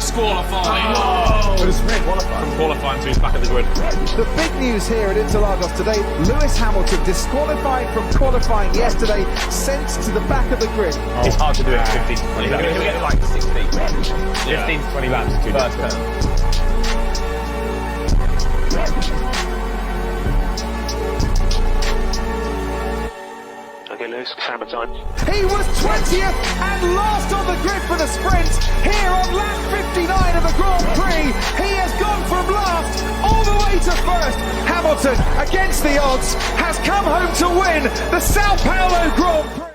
disqualifying. For the sprint, qualifying. From qualifying to he's back at the grid. The big news here at Interlagos today, Lewis Hamilton disqualified from qualifying yesterday, sent to the back of the grid. It's hard to do it in 15 to 20 laps. He'll get like 16. 15 to 20 laps is too First difficult. turn. Okay, Lewis, hammer time. He was 20th and last on the grid for the sprint. Here on lap 59 of the Grand Prix, he has gone from last all the way to first. Hamilton, against the odds, has come home to win the Sao Paulo Grand Prix.